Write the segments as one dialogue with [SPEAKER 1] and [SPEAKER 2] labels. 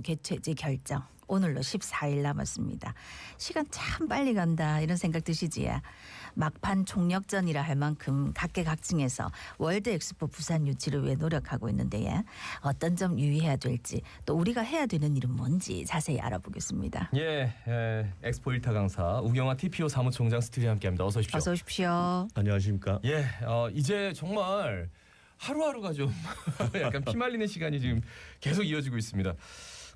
[SPEAKER 1] 개최지 결정 오늘로 14일 남았습니다. 시간 참 빨리 간다 이런 생각 드시지? 막판 총력전이라 할 만큼 각계각층에서 월드 엑스포 부산 유치를 위해 노력하고 있는데 어떤 점 유의해야 될지 또 우리가 해야 되는 일은 뭔지 자세히 알아보겠습니다.
[SPEAKER 2] 엑스포 1타 강사 우경화 TPO 사무총장 스튜디오에 함께합니다. 어서 오십시오.
[SPEAKER 1] 어서 오십시오.
[SPEAKER 3] 안녕하십니까?
[SPEAKER 2] 이제 정말 하루하루가 좀 약간 피말리는 시간이 지금 계속 이어지고 있습니다.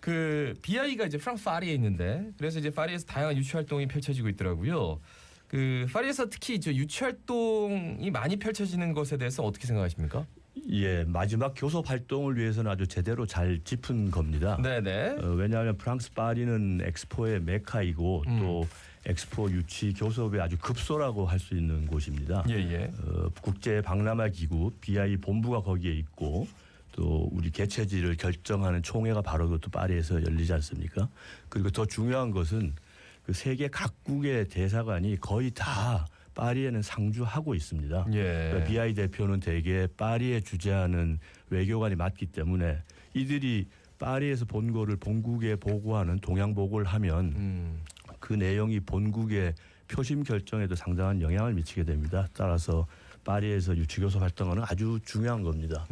[SPEAKER 2] 그 BI가 이제 프랑스 파리에 있는데 그래서 이제 파리에서 다양한 유치 활동이 펼쳐지고 있더라고요. 그 파리에서 특히 저 유치 활동이 많이 펼쳐지는 것에 대해서 어떻게 생각하십니까?
[SPEAKER 3] 마지막 교섭 활동을 위해서는 아주 제대로 잘 짚은 겁니다.
[SPEAKER 2] 네네.
[SPEAKER 3] 왜냐하면 프랑스 파리는 엑스포의 메카이고 또 엑스포 유치 교섭의 아주 급소라고 할 수 있는 곳입니다. 국제 박람회 기구 BI 본부가 거기에 있고 또 우리 개최지를 결정하는 총회가 바로 또 파리에서 열리지 않습니까? 그리고 더 중요한 것은 그 세계 각국의 대사관이 거의 다 파리에는 상주하고 있습니다. 그러니까 BI 대표는 대개 파리에 주재하는 외교관이 맞기 때문에 이들이 파리에서 본 거를 본국에 보고하는 동향 보고를 하면 그 내용이 본국의 표심 결정에도 상당한 영향을 미치게 됩니다. 따라서 파리에서 유치교섭 활동하는 아주 중요한 겁니다.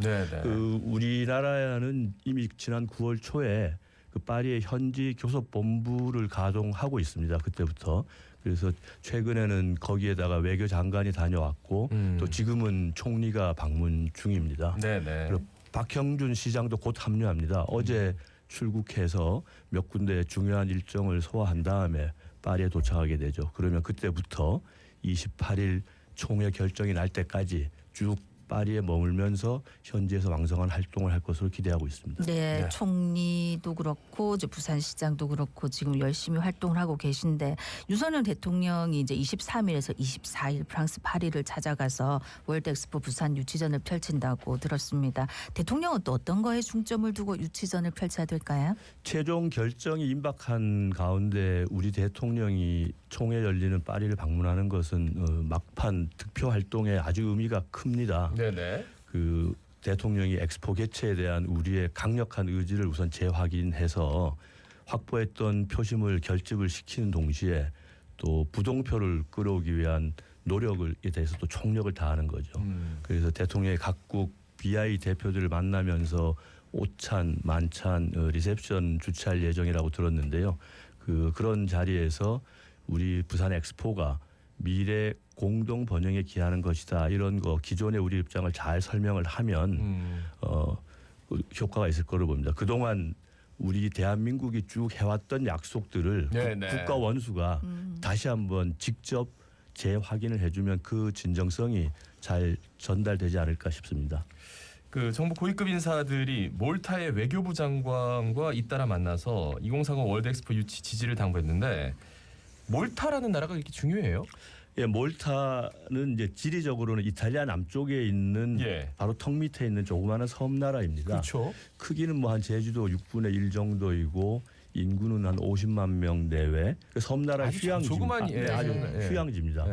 [SPEAKER 3] 우리나라는 이미 지난 9월 초에 그 파리의 현지 교섭 본부를 가동하고 있습니다. 그때부터. 그래서 최근에는 거기에다가 외교장관이 다녀왔고 또 지금은 총리가 방문 중입니다. 그리고 박형준 시장도 곧 합류합니다. 어제 출국해서 몇 군데 중요한 일정을 소화한 다음에 파리에 도착하게 되죠. 그러면 그때부터 28일 총회 결정이 날 때까지 쭉 파리에 머물면서 현지에서 왕성한 활동을 할 것으로 기대하고 있습니다.
[SPEAKER 1] 네, 총리도 그렇고 이제 부산시장도 그렇고 지금 열심히 활동을 하고 계신데 윤석열 대통령이 이제 23일에서 24일 프랑스 파리를 찾아가서 월드 엑스포 부산 유치전을 펼친다고 들었습니다. 대통령은 또 어떤 거에 중점을 두고 유치전을 펼쳐야 될까요?
[SPEAKER 3] 최종 결정이 임박한 가운데 우리 대통령이 총회 열리는 파리를 방문하는 것은 막판 득표 활동에 아주 의미가 큽니다. 그 대통령이 엑스포 개최에 대한 우리의 강력한 의지를 우선 재확인해서 확보했던 표심을 결집을 시키는 동시에 또 부동표를 끌어오기 위한 노력에 대해서 또 총력을 다하는 거죠. 그래서 대통령이 각국 BI 대표들을 만나면서 오찬, 만찬, 리셉션 주최할 예정이라고 들었는데요. 그런 자리에서 우리 부산 엑스포가 미래 공동 번영에 기하는 것이다. 이런 거 기존의 우리 입장을 잘 설명을 하면 효과가 있을 거로 봅니다. 그동안 우리 대한민국이 쭉 해왔던 약속들을 국가 원수가 다시 한번 직접 재확인을 해주면 그 진정성이 잘 전달되지 않을까 싶습니다.
[SPEAKER 2] 그 정부 고위급 인사들이 몰타의 외교부 장관과 잇따라 만나서 2030 월드 엑스포 유치 지지를 당부했는데 몰타라는 나라가 이렇게 중요해요?
[SPEAKER 3] 몰타는 이제 지리적으로는 이탈리아 남쪽에 있는 바로 턱 밑에 있는 조그마한 섬나라입니다.
[SPEAKER 2] 그렇죠.
[SPEAKER 3] 크기는 뭐 한 제주도 6분의 1 정도이고 인구는 한 50만 명 내외. 섬나라 휴양지입니다.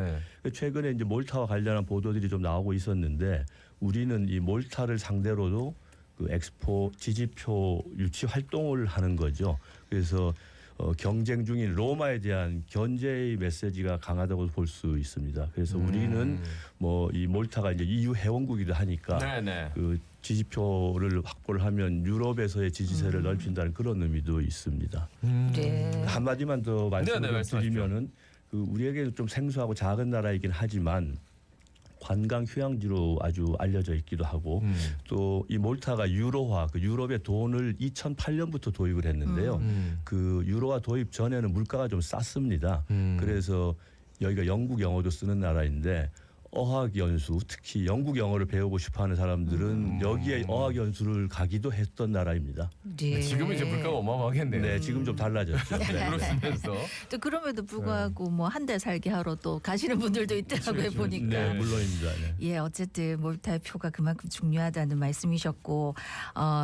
[SPEAKER 3] 최근에 이제 몰타와 관련한 보도들이 좀 나오고 있었는데 우리는 이 몰타를 상대로도 그 엑스포 지지표 유치 활동을 하는 거죠. 그래서 경쟁 중인 로마에 대한 견제의 메시지가 강하다고 볼 수 있습니다. 그래서 우리는 뭐 이 몰타가 이제 EU 회원국이기도 하니까 그 지지표를 확보를 하면 유럽에서의 지지세를 넓힌다는 그런 의미도 있습니다. 한마디만 더 말씀드리면은 그 우리에게 좀 생소하고 작은 나라이긴 하지만 관광 휴양지로 아주 알려져 있기도 하고 또 이 몰타가 유로화, 그 유럽의 돈을 2008년부터 도입을 했는데요. 그 유로화 도입 전에는 물가가 좀 쌌습니다. 그래서 여기가 영국 영어도 쓰는 나라인데 어학연수, 특히 영국 영어를 배우고 싶어하는 사람들은 여기에 어학연수를 가기도 했던 나라입니다.
[SPEAKER 2] 지금은 이제 물가가 어마어마하겠네요.
[SPEAKER 3] 네, 지금 좀 달라졌죠.
[SPEAKER 2] 그러시면서
[SPEAKER 1] 또 그럼에도 불구하고 뭐 한 달 살기 하러 또 가시는 분들도 있더라고요 보니까.
[SPEAKER 3] 네, 물론입니다.
[SPEAKER 1] 어쨌든 몰타의 표가 그만큼 중요하다는 말씀이셨고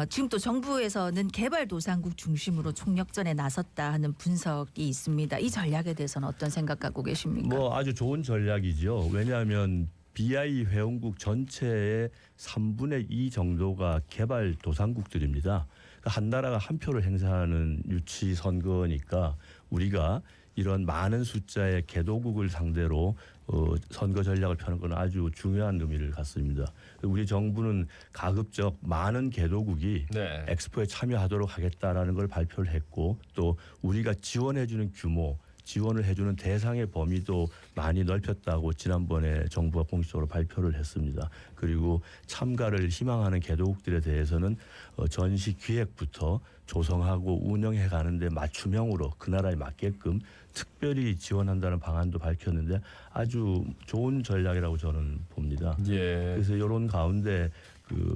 [SPEAKER 1] 지금 또 정부에서는 개발도상국 중심으로 총력전에 나섰다 하는 분석이 있습니다. 이 전략에 대해서는 어떤 생각 갖고 계십니까?
[SPEAKER 3] 뭐 아주 좋은 전략이죠. 왜냐하면 BI 회원국 전체의 3분의 2 정도가 개발도상국들입니다. 한 나라가 한 표를 행사하는 유치 선거니까 우리가 이런 많은 숫자의 개도국을 상대로 선거 전략을 펴는 건 아주 중요한 의미를 갖습니다. 우리 정부는 가급적 많은 개도국이
[SPEAKER 2] 네.
[SPEAKER 3] 엑스포에 참여하도록 하겠다라는 걸 발표를 했고 또 우리가 지원해주는 규모 지원을 해주는 대상의 범위도 많이 넓혔다고 지난번에 정부가 공식적으로 발표를 했습니다. 그리고 참가를 희망하는 개도국들에 대해서는 전시 기획부터 조성하고 운영해 가는데 맞춤형으로 그 나라에 맞게끔 특별히 지원한다는 방안도 밝혔는데 아주 좋은 전략이라고 저는 봅니다.
[SPEAKER 2] 예.
[SPEAKER 3] 그래서 이런 가운데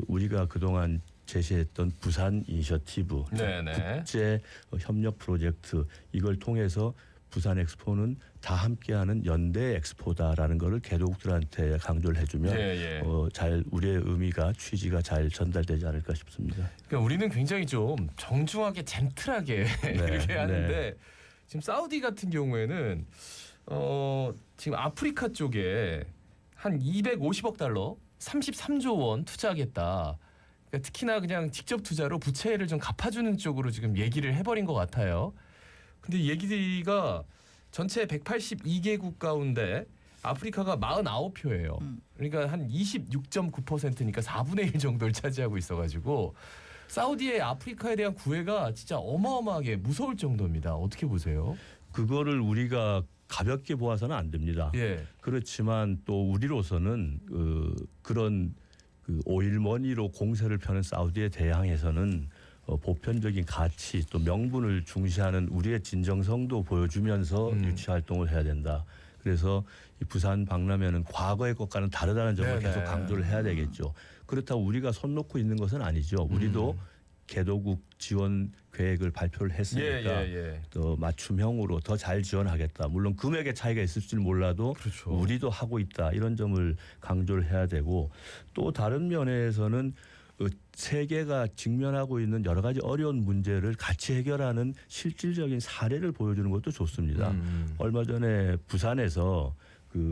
[SPEAKER 3] 우리가 그동안 제시했던 부산 이니셔티브
[SPEAKER 2] 네네.
[SPEAKER 3] 국제 협력 프로젝트 이걸 통해서 부산 엑스포는 다 함께하는 연대 엑스포다라는 것을 개도국들한테 강조를 해주면
[SPEAKER 2] 예, 예.
[SPEAKER 3] 잘 우리의 의미가 취지가 잘 전달되지 않을까 싶습니다.
[SPEAKER 2] 그러니까 우리는 굉장히 좀 정중하게 젠틀하게 이렇게 하는데 지금 사우디 같은 경우에는 지금 아프리카 쪽에 한 250억 달러, 33조 원 투자하겠다. 그러니까 특히나 그냥 직접 투자로 부채를 좀 갚아주는 쪽으로 지금 얘기를 해버린 것 같아요. 근데 얘기가 전체 182개국 가운데 아프리카가 49표예요. 그러니까 한 26.9%니까 4분의 1 정도를 차지하고 있어가지고 사우디의 아프리카에 대한 구애가 진짜 어마어마하게 무서울 정도입니다. 어떻게 보세요?
[SPEAKER 3] 그거를 우리가 가볍게 보아서는 안 됩니다.
[SPEAKER 2] 예.
[SPEAKER 3] 그렇지만 또 우리로서는 그런 오일머니로 공세를 펴는 사우디에 대항해서는 보편적인 가치 또 명분을 중시하는 우리의 진정성도 보여주면서 유치 활동을 해야 된다. 그래서 이 부산 박람회는 과거의 것과는 다르다는 점을 계속 강조를 해야 되겠죠. 그렇다고 우리가 손 놓고 있는 것은 아니죠. 우리도 개도국 지원 계획을 발표를 했으니까 또 맞춤형으로 더 잘 지원하겠다. 물론 금액의 차이가 있을지 몰라도
[SPEAKER 2] 그렇죠.
[SPEAKER 3] 우리도 하고 있다. 이런 점을 강조를 해야 되고 또 다른 면에서는 세계가 직면하고 있는 여러 가지 어려운 문제를 같이 해결하는 실질적인 사례를 보여주는 것도 좋습니다. 얼마 전에 부산에서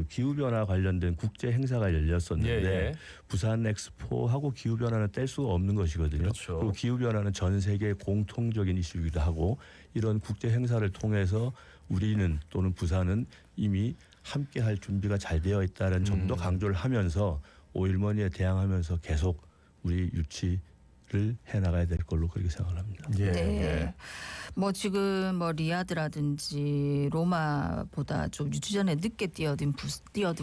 [SPEAKER 3] 기후 변화 관련된 국제 행사가 열렸었는데 부산 엑스포하고 기후 변화는 뗄 수가 없는 것이거든요.
[SPEAKER 2] 그렇죠.
[SPEAKER 3] 그리고 기후 변화는 전 세계 공통적인 이슈이기도 하고 이런 국제 행사를 통해서 우리는 또는 부산은 이미 함께할 준비가 잘 되어 있다는 점도 강조를 하면서 오일머니에 대항하면서 계속 우리 유치를 해나가야 될 걸로 그렇게 생각을 합니다.
[SPEAKER 1] 네. 뭐 지금 뭐 리야드라든지 로마보다 좀 유치전에 늦게 뛰어든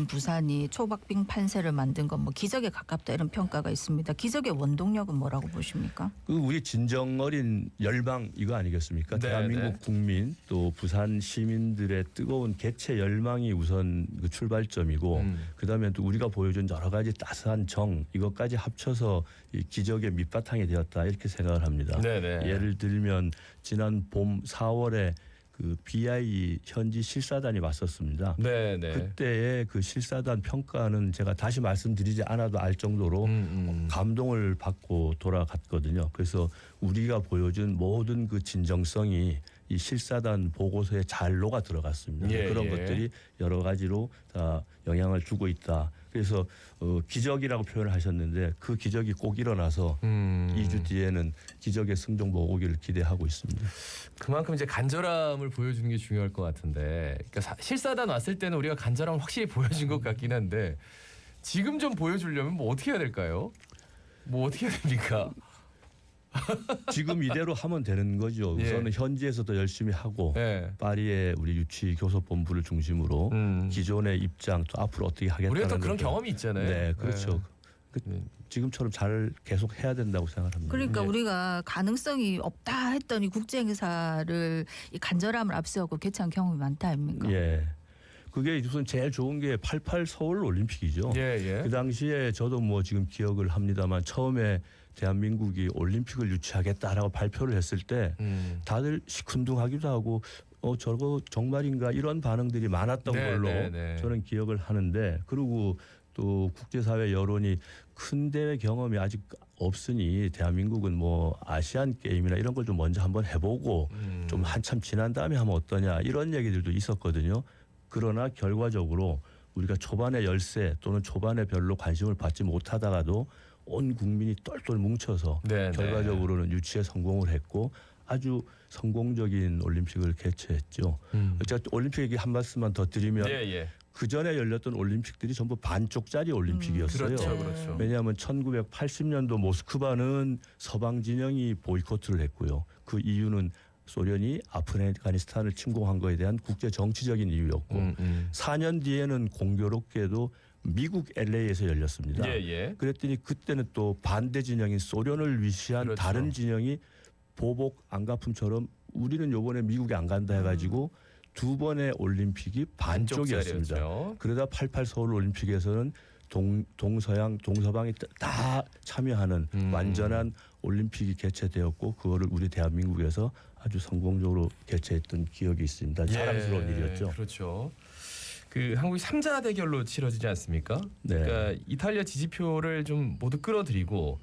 [SPEAKER 1] 부산이 초박빙 판세를 만든 건 뭐 기적에 가깝다 이런 평가가 있습니다. 기적의 원동력은 뭐라고 보십니까?
[SPEAKER 3] 우리 진정 어린 열망 이거 아니겠습니까? 대한민국 국민 또 부산 시민들의 뜨거운 개체 열망이 우선 출발점이고 그다음에 또 우리가 보여준 여러 가지 따스한 정 이것까지 합쳐서 이 기적의 밑바탕이 되었다 이렇게 생각을 합니다. 예를 들면 지난 봄 4월에 BI 현지 실사단이 왔었습니다. 그때의 그 실사단 평가는 제가 다시 말씀드리지 않아도 알 정도로 감동을 받고 돌아갔거든요. 그래서 우리가 보여준 모든 그 진정성이 이 실사단 보고서에 잘 녹아 들어갔습니다. 그런 것들이 여러 가지로 다 영향을 주고 있다. 그래서 기적이라고 표현을 하셨는데 그 기적이 꼭 일어나서 2주 뒤에는 기적의 승정보가 오기를 기대하고 있습니다.
[SPEAKER 2] 그만큼 이제 간절함을 보여주는 게 중요할 것 같은데 그러니까 실사단 왔을 때는 우리가 간절함을 확실히 보여준 것 같긴 한데 지금 좀 보여주려면 뭐 어떻게 해야 될까요? 뭐 어떻게 해야 됩니까?
[SPEAKER 3] 지금 이대로 하면 되는 거죠. 우선은 현지에서도 열심히 하고 파리의 우리 유치 교섭본부를 중심으로 기존의 입장 또 앞으로 어떻게 하겠다는
[SPEAKER 2] 우리가 또 그런 경험이 있잖아요.
[SPEAKER 3] 네, 그렇죠. 지금처럼 잘 계속 해야 된다고 생각합니다.
[SPEAKER 1] 그러니까 우리가 가능성이 없다 했더니 국제 행사를 이 간절함을 앞세우고 개최한 경험이 많다 아닙니까?
[SPEAKER 3] 그게 우선 제일 좋은 게 88 서울 올림픽이죠. 그 당시에 저도 뭐 지금 기억을 합니다만 처음에 대한민국이 올림픽을 유치하겠다라고 발표를 했을 때 다들 시큰둥하기도 하고 저거 정말인가 이런 반응들이 많았던 걸로 저는 기억을 하는데 그리고 또 국제사회 여론이 큰 대회 경험이 아직 없으니 대한민국은 뭐 아시안 게임이나 이런 걸 좀 먼저 한번 해보고 좀 한참 지난 다음에 하면 어떠냐 이런 얘기들도 있었거든요. 그러나 결과적으로 우리가 초반에 열세 또는 초반에 별로 관심을 받지 못하다가도 온 국민이 똘똘 뭉쳐서
[SPEAKER 2] 네,
[SPEAKER 3] 결과적으로는 유치에 성공을 했고 아주 성공적인 올림픽을 개최했죠. 제가 올림픽 얘기 한 말씀만 더 드리면 그 전에 열렸던 올림픽들이 전부 반쪽짜리 올림픽이었어요.
[SPEAKER 2] 그렇죠, 그렇죠.
[SPEAKER 3] 왜냐하면 1980년도 모스크바는 서방 진영이 보이콧을 했고요. 그 이유는 소련이 아프가니스탄을 침공한 것에 대한 국제 정치적인 이유였고 4년 뒤에는 공교롭게도 미국 LA에서 열렸습니다. 그랬더니 그때는 또 반대 진영인 소련을 위시한
[SPEAKER 2] 그렇죠.
[SPEAKER 3] 다른 진영이 보복 안가품처럼 우리는 요번에 미국에 안 간다 해가지고 두 번의 올림픽이 반쪽이었습니다. 그러다 88 서울 올림픽에서는 동서양 동서방이 다 참여하는 완전한 올림픽이 개최되었고 그거를 우리 대한민국에서 아주 성공적으로 개최했던 기억이 있습니다. 자랑스러운 일이었죠.
[SPEAKER 2] 그렇죠. 그 한국이 3자 대결로 치러지지 않습니까?
[SPEAKER 3] 네.
[SPEAKER 2] 그러니까 이탈리아 지지표를 좀 모두 끌어들이고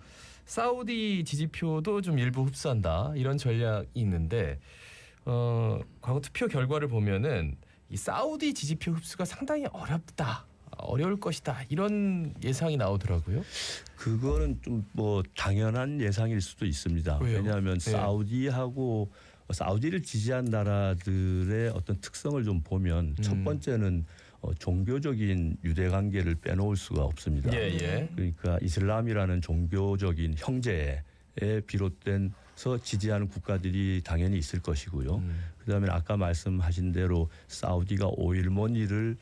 [SPEAKER 2] 사우디 지지표도 좀 일부 흡수한다 이런 전략이 있는데 과거 투표 결과를 보면은 이 사우디 지지표 흡수가 상당히 어려울 것이다 이런 예상이 나오더라고요.
[SPEAKER 3] 그거는 좀 뭐 당연한 예상일 수도 있습니다.
[SPEAKER 2] 왜요?
[SPEAKER 3] 왜냐하면 사우디를 지지한 나라들의 어떤 특성을 좀 보면 첫 번째는 종교적인 유대 관계를 빼놓을 수가 없습니다. 그러니까 이슬람이라는 종교적인 형제에 비롯된서 지지하는 국가들이 당연히 있을 것이고요. 그다음에 아까 말씀하신 대로 사우디가 오일머니를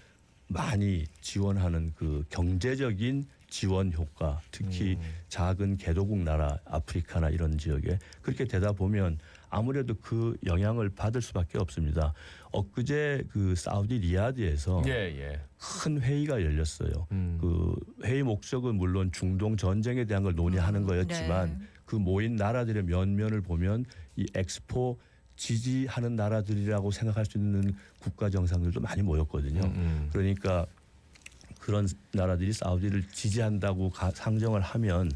[SPEAKER 3] 많이 지원하는 그 경제적인 지원 효과, 특히 작은 개도국 나라 아프리카나 이런 지역에 그렇게 되다 보면 아무래도 그 영향을 받을 수밖에 없습니다. 엊그제 그 사우디 리야드에서 큰 회의가 열렸어요. 그 회의 목적은 물론 중동 전쟁에 대한 걸 논의하는 거였지만 그 모인 나라들의 면면을 보면 이 엑스포 지지하는 나라들이라고 생각할 수 있는 국가 정상들도 많이 모였거든요. 그러니까 그런 나라들이 사우디를 지지한다고 상정을 하면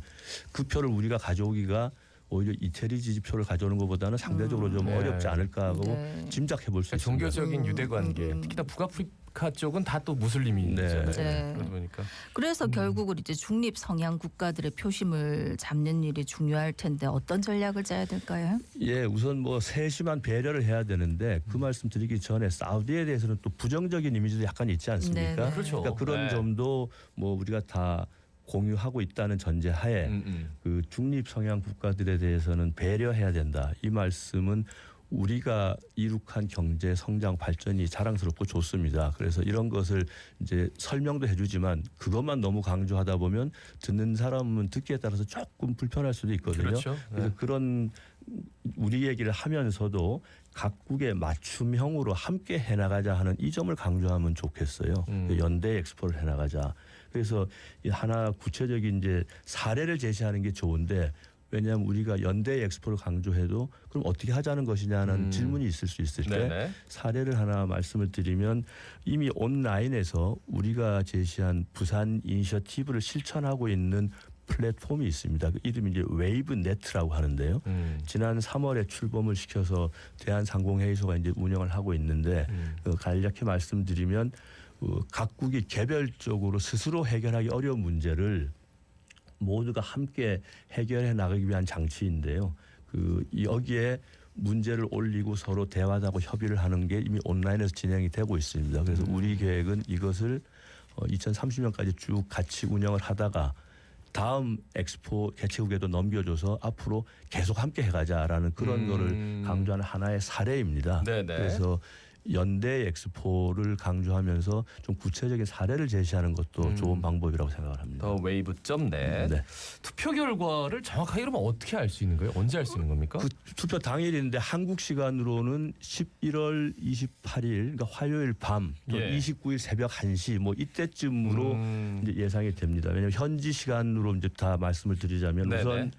[SPEAKER 3] 그 표를 우리가 가져오기가 오히려 이태리 지지표를 가져오는 것보다는 상대적으로 좀 어렵지 않을까 하고 짐작해 볼 수 있습니다.
[SPEAKER 2] 종교적인 유대 관계, 특히나 북아프리카 쪽은 다 또 무슬림이잖아요. 그러다 보니까.
[SPEAKER 1] 그래서 결국은 이제 중립 성향 국가들의 표심을 잡는 일이 중요할 텐데 어떤 전략을 짜야 될까요?
[SPEAKER 3] 예, 우선 뭐 세심한 배려를 해야 되는데 그 말씀 드리기 전에 사우디에 대해서는 또 부정적인 이미지도 약간 있지 않습니까?
[SPEAKER 2] 그렇죠.
[SPEAKER 3] 그러니까 그런 점도 뭐 우리가 다 공유하고 있다는 전제하에 그 중립 성향 국가들에 대해서는 배려해야 된다. 이 말씀은 우리가 이룩한 경제 성장 발전이 자랑스럽고 좋습니다. 그래서 이런 것을 이제 설명도 해주지만 그것만 너무 강조하다 보면 듣는 사람은 듣기에 따라서 조금 불편할 수도 있거든요. 그래서 그런 우리 얘기를 하면서도 각국의 맞춤형으로 함께 해나가자 하는 이 점을 강조하면 좋겠어요. 연대 엑스포를 해나가자. 그래서 하나 구체적인 이제 사례를 제시하는 게 좋은데 왜냐하면 우리가 연대 엑스포를 강조해도 그럼 어떻게 하자는 것이냐는 질문이 있을 수 있을 때 사례를 하나 말씀을 드리면 이미 온라인에서 우리가 제시한 부산 이니셔티브를 실천하고 있는 플랫폼이 있습니다. 그 이름이 이제 웨이브 네트라고 하는데요. 지난 3월에 출범을 시켜서 대한상공회의소가 이제 운영을 하고 있는데 간략히 말씀드리면 각국이 개별적으로 스스로 해결하기 어려운 문제를 모두가 함께 해결해 나가기 위한 장치인데요. 여기에 문제를 올리고 서로 대화하고 협의를 하는 게 이미 온라인에서 진행이 되고 있습니다. 그래서 우리 계획은 이것을 2030년까지 쭉 같이 운영을 하다가 다음 엑스포 개최국에도 넘겨줘서 앞으로 계속 함께 해가자라는 그런 거를 강조하는 하나의 사례입니다. 그래서 연대 엑스포를 강조하면서 좀 구체적인 사례를 제시하는 것도 좋은 방법이라고 생각을 합니다.
[SPEAKER 2] 더 웨이브.net. 투표 결과를 정확하게 그러면 어떻게 알 수 있는 거예요? 언제 알 수 있는 겁니까?
[SPEAKER 3] 그 투표 당일인데 한국 시간으로는 11월 28일 그러니까 화요일 밤 또 29일 새벽 1시 뭐 이때쯤으로 이제 예상이 됩니다. 왜냐하면 현지 시간으로 이제 다 말씀을 드리자면 우선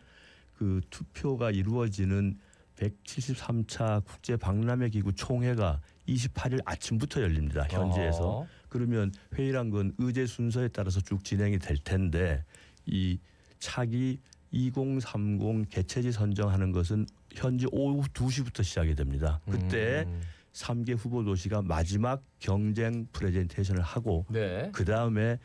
[SPEAKER 3] 그 투표가 이루어지는 173차 국제 박람회 기구 총회가 28일 아침부터 열립니다. 현지에서. 그러면 회의란 건 의제 순서에 따라서 쭉 진행이 될 텐데 이 차기 2030 개최지 선정하는 것은 현지 오후 2시부터 시작이 됩니다. 그때 3개 후보 도시가 마지막 경쟁 프레젠테이션을 하고 그다음에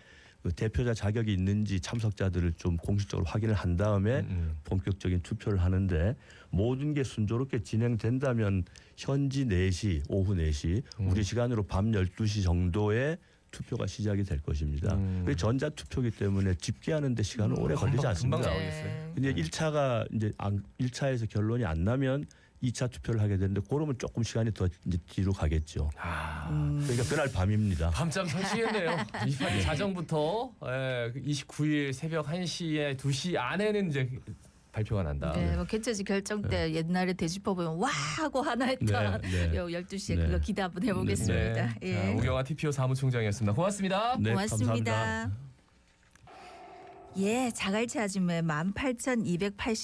[SPEAKER 3] 그 대표자 자격이 있는지 참석자들을 좀 공식적으로 확인을 한 다음에 본격적인 투표를 하는데 모든 게 순조롭게 진행된다면 현지 4시, 오후 4시 우리 시간으로 밤 12시 정도에 투표가 시작이 될 것입니다. 그리고 전자투표기 때문에 집계하는 데 시간은 오래 걸리지 않습니다.
[SPEAKER 2] 금방 나오겠어요.
[SPEAKER 3] 근데 1차가 이제 1차에서 결론이 안 나면 2차 투표를 하게 되는데 그러면 조금 시간이 더 이제 뒤로 가겠죠. 그러니까 그날 밤입니다.
[SPEAKER 2] 밤잠 설치겠네요. 28일 자정부터 29일 새벽 1시에 2시 안에는 이제 발표가 난다.
[SPEAKER 1] 네, 뭐 개최지 결정 때 옛날에 되짚어 보면 와 하고 하나 했던
[SPEAKER 3] 네, 네.
[SPEAKER 1] 요 12시에
[SPEAKER 3] 네.
[SPEAKER 1] 그거 기대 한번 해보겠습니다.
[SPEAKER 2] 네.
[SPEAKER 1] 예.
[SPEAKER 2] 자, 우경아 TPO 사무총장이었습니다. 고맙습니다.
[SPEAKER 3] 네,
[SPEAKER 1] 고맙습니다.
[SPEAKER 3] 감사합니다.
[SPEAKER 1] 예, 자갈치 아줌의 18,280